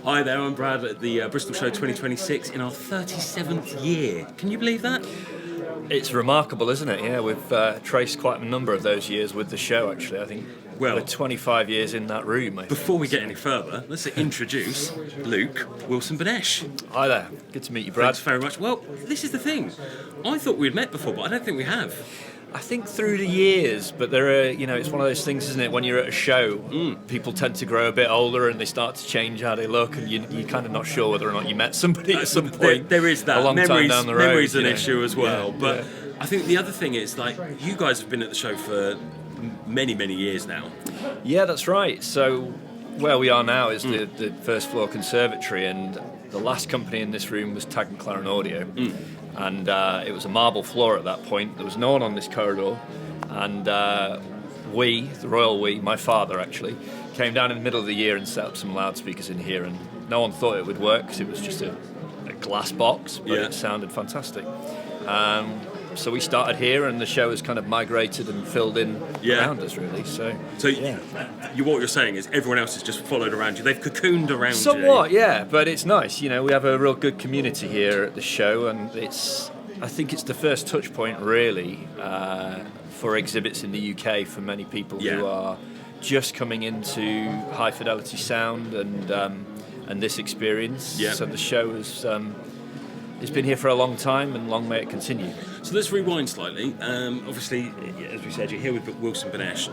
Hi there, I'm Brad at the Bristol Show 2026 in our 37th year. Can you believe that? It's remarkable, isn't it? Yeah, we've traced quite a number of those years with the show, actually. I think we're 25 years in that room. Before we get any further, let's introduce Luke Wilson Benesch. Hi there. Good to meet you, Brad. Thanks very much. Well, this is the thing. I thought we'd met before, but I don't think we have. I think through the years, but there are, it's one of those things, isn't it? When you're at a show, people tend to grow a bit older and they start to change how they look, and you're kind of not sure whether or not you met somebody at some point. There is that. A long time down the road. Memory's an issue as well. Yeah, but yeah. I think the other thing is, like, you guys have been at the show for many, many years now. Yeah, that's right. So where we are now is the first floor conservatory, and the last company in this room was Tag & McLaren Audio. And it was a marble floor at that point. There was no one on this corridor. And the royal we, my father actually, came down in the middle of the year and set up some loudspeakers in here. And no one thought it would work because it was just a glass box, but it sounded fantastic. So we started here, and the show has kind of migrated and filled in around us, really. So what you're saying is everyone else has just followed around you. They've cocooned around you. Somewhat, yeah. But it's nice. We have a real good community here at the show, and I think it's the first touch point, really, for exhibits in the UK for many people who are just coming into high fidelity sound and this experience. Yeah. So the show is. It's been here for a long time, and long may it continue. So let's rewind slightly. Obviously, as we said, you're here with Wilson Benesch.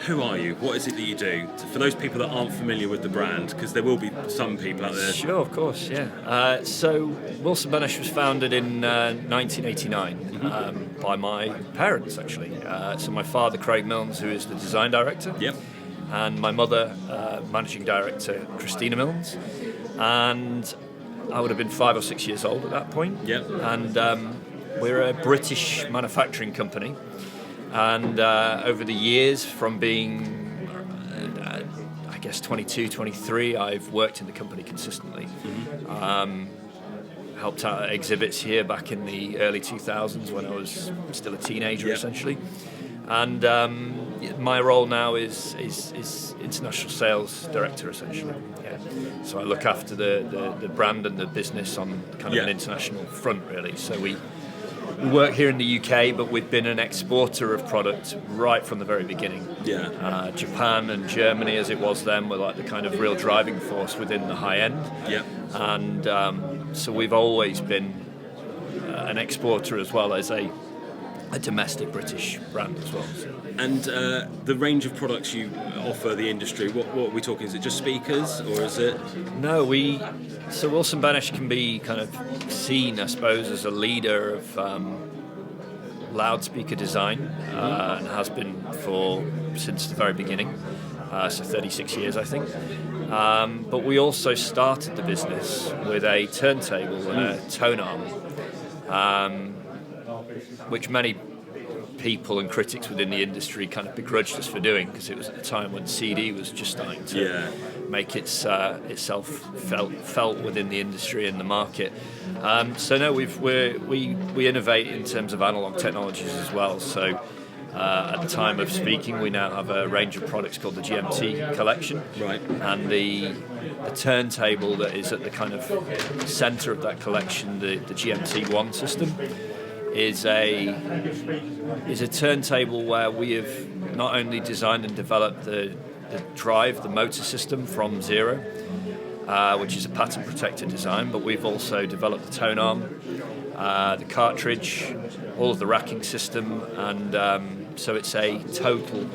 Who are you? What is it that you do? For those people that aren't familiar with the brand, because there will be some people out there. Sure, of course, yeah. So Wilson Benesch was founded in 1989 by my parents, actually. So my father, Craig Milnes, who is the design director. Yep. And my mother, managing director, Christina Milnes. And I would have been 5 or 6 years old at that point. Yep. And we're a British manufacturing company. And over the years, from being, I guess, 22, 23, I've worked in the company consistently. Helped out at exhibits here back in the early 2000s when I was still a teenager, essentially. And my role now is international sales director, essentially. Yeah. So I look after the brand and the business on kind of an international front, really. So we work here in the UK, but we've been an exporter of product right from the very beginning. Yeah. Japan and Germany, as it was then, were like the kind of real driving force within the high end. Yeah. And so we've always been an exporter as well as a domestic British brand as well. So. And the range of products you offer the industry, what are we talking? Is it just speakers, or is it? No, so Wilson Benesch can be kind of seen, I suppose, as a leader of loudspeaker design, and has been since the very beginning, so 36 years, I think. But we also started the business with a turntable and a tone arm, which many people and critics within the industry kind of begrudged us for doing, because it was at a time when CD was just starting to make itself felt within the industry and the market. So no, we innovate in terms of analog technologies as well. So at the time of speaking, we now have a range of products called the GMT collection, right? And the turntable that is at the kind of centre of that collection, the GMT1 system, is a turntable where we have not only designed and developed the motor system from zero, which is a patent protected design, but we've also developed the tone arm, the cartridge, all of the racking system, and so it's a total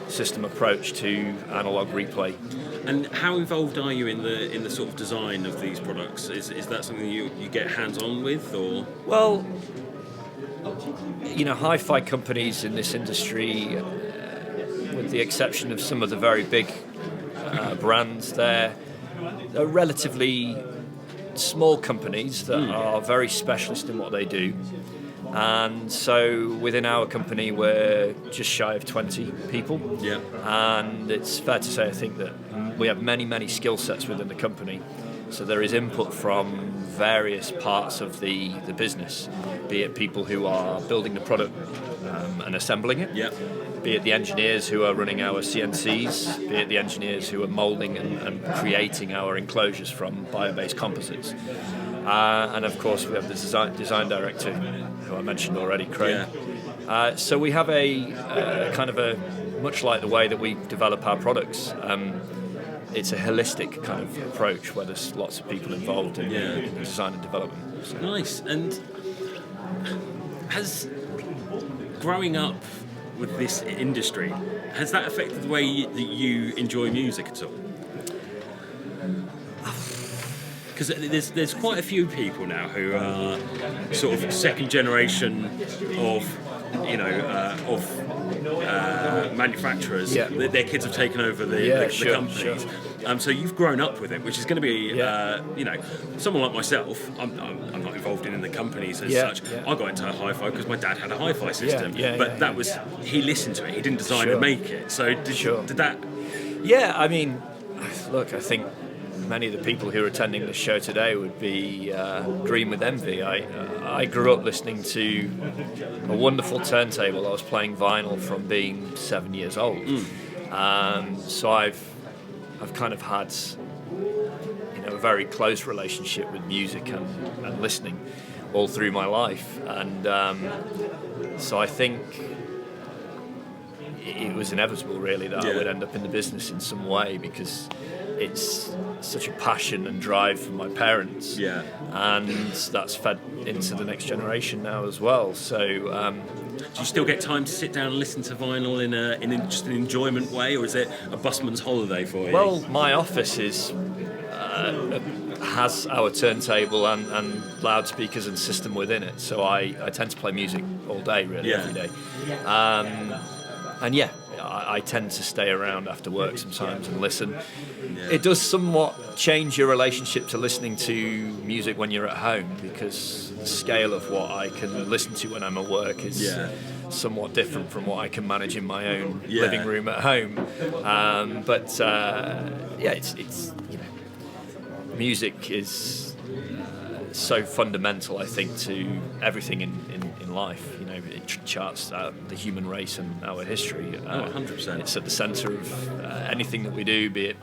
system approach to analog replay. And how involved are you in the sort of design of these products? Is that something you get hands on with, or? Well, hi-fi companies in this industry, with the exception of some of the very big brands, they're relatively small companies that are very specialist in what they do. And so within our company, we're just shy of 20 people. Yeah. And it's fair to say, I think, that we have many, many skill sets within the company. So there is input from various parts of the business, be it people who are building the product and assembling it, be it the engineers who are running our CNCs, be it the engineers who are moulding and creating our enclosures from bio-based composites. And of course we have the design director, who I mentioned already, Craig. So we have a kind of a, much like the way that we develop our products, it's a holistic kind of approach where there's lots of people involved in the design and development. So. Nice. And has growing up with this industry, has that affected the way that you enjoy music at all? Because there's quite a few people now who are sort of second generation of manufacturers. Their kids have taken over the companies. Sure. So you've grown up with it, which is going to be, someone like myself. I'm not involved in the companies as such. I got into hi-fi because my dad had a hi-fi system, but that was, he listened to it. He didn't design and make it. So did that? Yeah, I mean, look, I think many of the people who are attending the show today would be green with envy. I grew up listening to a wonderful turntable. I was playing vinyl from being 7 years old. So I've kind of had a very close relationship with music and listening all through my life, and so I think it was inevitable really that I would end up in the business in some way, because it's such a passion and drive from my parents, and that's fed into the next generation now as well. So do you still get time to sit down and listen to vinyl in just an enjoyment way, or is it a busman's holiday for you? Well, my office has our turntable and loudspeakers and system within it, so I tend to play music all day, really, every day. And I tend to stay around after work sometimes and listen. It does somewhat change your relationship to listening to music when you're at home, because the scale of what I can listen to when I'm at work is somewhat different from what I can manage in my own living room at home. It's music is so fundamental, I think, to everything in life. It charts the human race and our history. 100%. It's at the centre of anything that we do, be it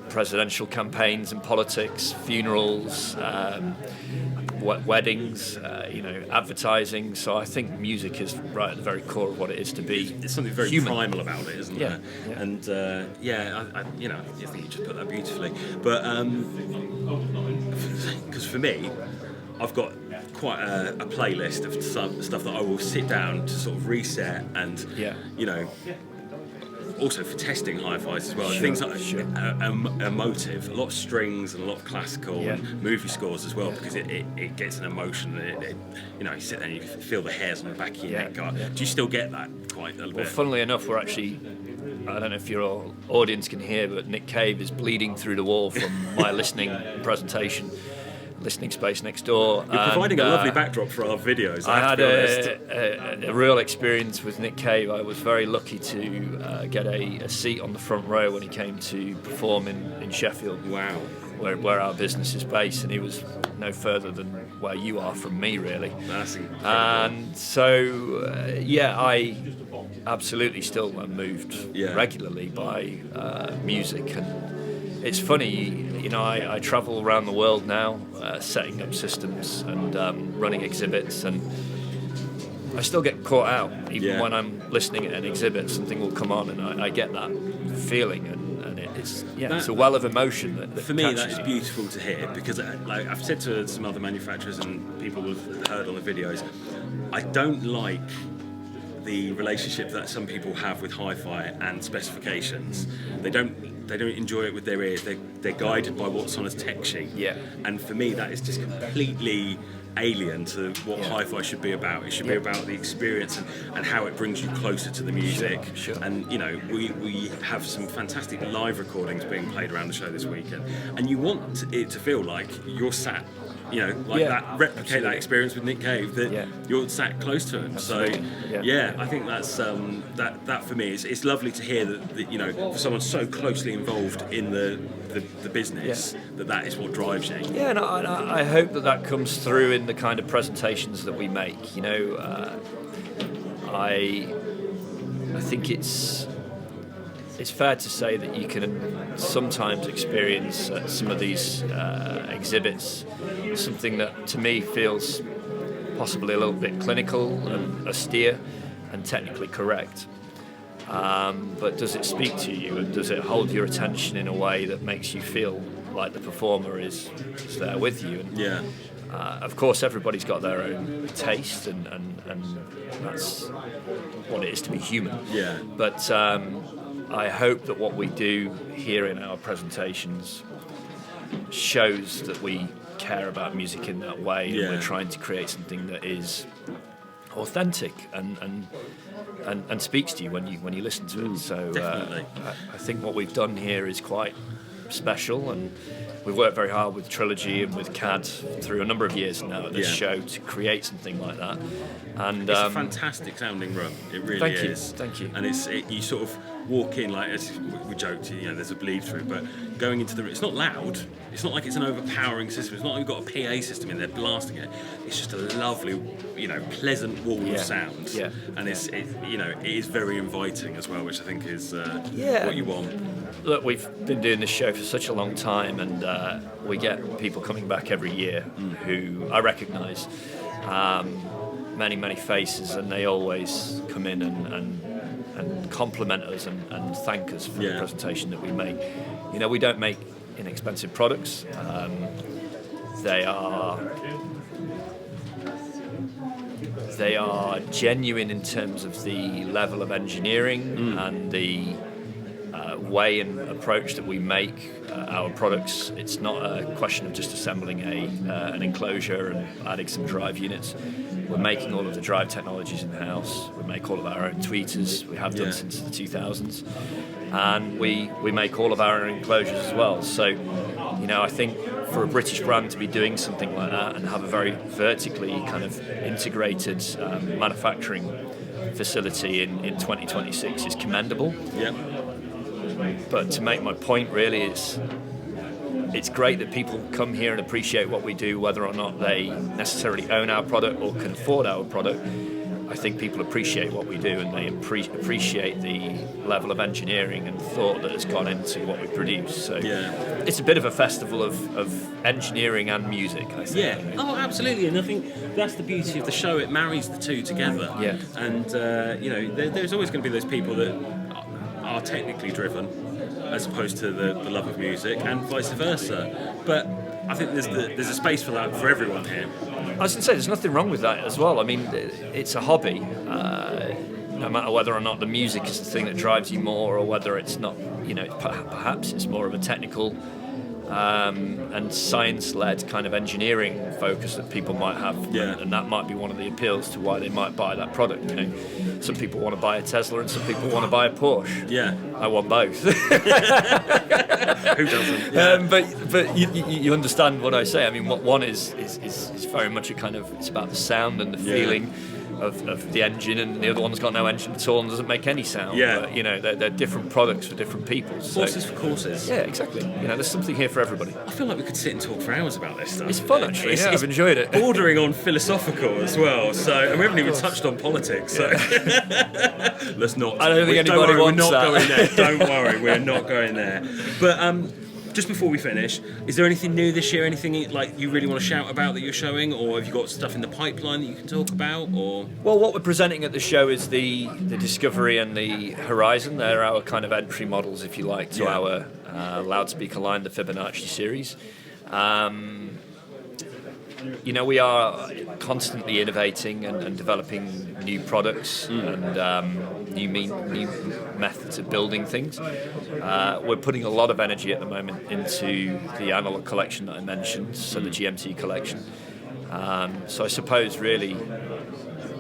presidential campaigns and politics, funerals, weddings, advertising. So I think music is right at the very core of what it is to be. There's something very human. primal about it, isn't there? Yeah. And I think you just put that beautifully. But because for me, I've got quite a playlist of stuff that I will sit down to sort of reset and also for testing hi-fis as well. Things that are emotive, a lot of strings and a lot of classical and movie scores as well, because it gets an emotion. You sit there and you feel the hairs on the back of your neck go up. Do you still get that quite a little bit? Well, funnily enough, we're actually, I don't know if your audience can hear, but Nick Cave is bleeding through the wall from my listening space next door. You're providing a lovely backdrop for our videos. I had a real experience with Nick Cave. I was very lucky to get a seat on the front row when he came to perform in Sheffield. Wow. Where our business is based, and he was no further than where you are from me, really. That's incredible. And so, I absolutely still am moved regularly by music. And it's funny, I travel around the world now, setting up systems and running exhibits, and I still get caught out. Even when I'm listening at an exhibit, something will come on, and I get that feeling, and it's a well of emotion that for me that's beautiful to hear, because I've said to some other manufacturers and people who've heard on the videos, I don't like the relationship that some people have with hi-fi and specifications. They don't enjoy it with their ears. They're guided by what's on a tech sheet. And for me, that is just completely alien to what hi-fi should be about. It should be about the experience and how it brings you closer to the music. Sure. And we have some fantastic live recordings being played around the show this weekend, and you want it to feel like you're sat that replicate that experience with Nick Cave, that you're sat close to him. Absolutely. So I think that's that for me, it's lovely to hear that for someone so closely involved in the business, that is what drives you. Yeah, and I hope that comes through in the kind of presentations that we make. I think it's fair to say that you can sometimes experience at some of these exhibits something that to me feels possibly a little bit clinical and austere and technically correct. But does it speak to you, and does it hold your attention in a way that makes you feel like the performer is there with you? And, of course, everybody's got their own taste, and that's what it is to be human. Yeah. But I hope that what we do here in our presentations shows that we care about music in that way, and we're trying to create something that is authentic and speaks to you when you listen to it. So I think what we've done here is quite special, and we've worked very hard with Trilogy and with CAD through a number of years now at this show to create something like that. And it's a fantastic sounding room. It really is. Thank you. And you sort of walk in, like, as we joked, there's a bleed through, but going into the room, it's not loud. It's not like it's an overpowering system. It's not like we've got a PA system in there blasting it. It's just a lovely, pleasant wall of sound. Yeah. And it is very inviting as well, which I think is what you want. Look, we've been doing this show for such a long time, and we get people coming back every year who I recognise, many faces, and they always come in and compliment us and thank us for the presentation that we make. We don't make inexpensive products. They are genuine in terms of the level of engineering and the way and approach that we make our products. It's not a question of just assembling an enclosure and adding some drive units. We're making all of the drive technologies in-house. We make all of our own tweeters. We have done since the 2000s. And we make all of our own enclosures as well. So, I think for a British brand to be doing something like that and have a very vertically kind of integrated manufacturing facility in 2026 is commendable. Yeah. But to make my point, really, it's great that people come here and appreciate what we do, whether or not they necessarily own our product or can afford our product. I think people appreciate what we do, and they appreciate the level of engineering and thought that has gone into what we produce. So it's a bit of a festival of engineering and music, I think. Yeah, oh, absolutely. And I think that's the beauty of the show. It marries the two together. Yeah. And, there's always going to be those people that are technically driven as opposed to the love of music, and vice versa. But I think there's a space for that for everyone here. I was going to say, there's nothing wrong with that as well. I mean, it's a hobby. No matter whether or not the music is the thing that drives you more, or whether it's not, perhaps it's more of a technical and science-led kind of engineering focus that people might have, and that might be one of the appeals to why they might buy that product. Some people want to buy a Tesla, and some people want to buy a Porsche. Yeah, I want both. Who doesn't? Yeah. But you understand what I say. I mean, what one is very much a kind of, it's about the sound and the feeling of the engine, and the other one's got no engine at all and doesn't make any sound. Yeah. But, they're different products for different people. Horses for courses. Yeah, exactly. There's something here for everybody. I feel like we could sit and talk for hours about this stuff. It's fun, actually. I've enjoyed it. Bordering on philosophical as well. So, and we haven't even touched on politics. So let's not. I don't think anybody wants that. We're not going there. that. Don't worry, we're not going there. But just before we finish, is there anything new this year? Anything like you really want to shout about that you're showing, or have you got stuff in the pipeline that you can talk about? Or well, what we're presenting at the show is the Discovery and the Horizon. They're our kind of entry models, if you like, to our loudspeaker line, the Fibonacci series. We are constantly innovating and developing new products and new methods of building things. We're putting a lot of energy at the moment into the analog collection that I mentioned, so the GMT collection. So I suppose really,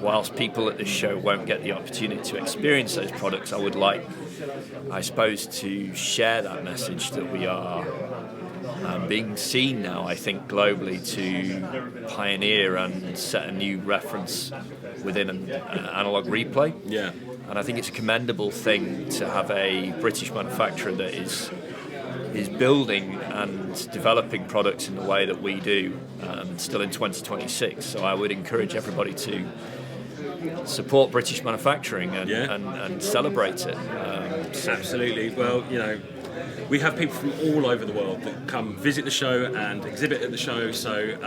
whilst people at this show won't get the opportunity to experience those products, I would like, I suppose, to share that message that we are being seen now, I think, globally to pioneer and set a new reference within an analog replay. Yeah. And I think it's a commendable thing to have a British manufacturer that is building and developing products in the way that we do, still in 2026. So I would encourage everybody to support British manufacturing and celebrate it. Absolutely. Well, we have people from all over the world that come visit the show and exhibit at the show. So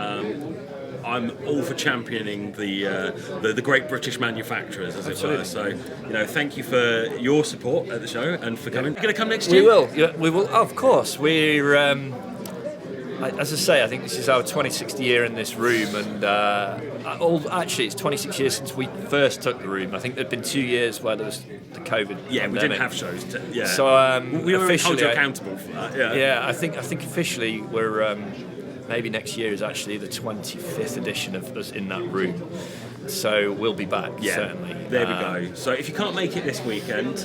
I'm all for championing the great British manufacturers, as Absolutely. it were. So, thank you for your support at the show and for coming. You're going to come next year? We will. Yeah, we will. Of course. We're. As I say, I think this is our 26th year in this room, and actually, it's 26 years since we first took the room. I think there'd been 2 years where there was the COVID pandemic. We didn't have shows. So we were officially held accountable for that. Yeah, I think officially we're maybe next year is actually the 25th edition of us in that room. So we'll be back, certainly. There we go. So if you can't make it this weekend,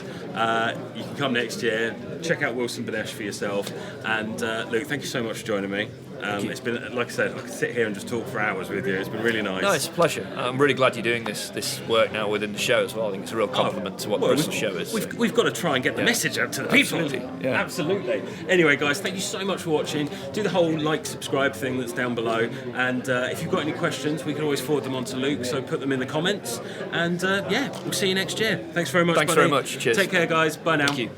you can come next year. Check out Wilson Benesch for yourself. And Luke, thank you so much for joining me. It's been, like I said, I could sit here and just talk for hours with you. It's been really nice. No, it's a pleasure. I'm really glad you're doing this work now within the show as well. I think it's a real compliment to what the Bristol show is. We've got to try and get the message out to the people. Absolutely. Yeah. Absolutely. Anyway, guys, thank you so much for watching. Do the whole like, subscribe thing that's down below. And if you've got any questions, we can always forward them on to Luke. So put them in the comments. And we'll see you next year. Thanks very much. Thanks buddy. very much. Cheers. Take care, guys. Bye now. Thank you.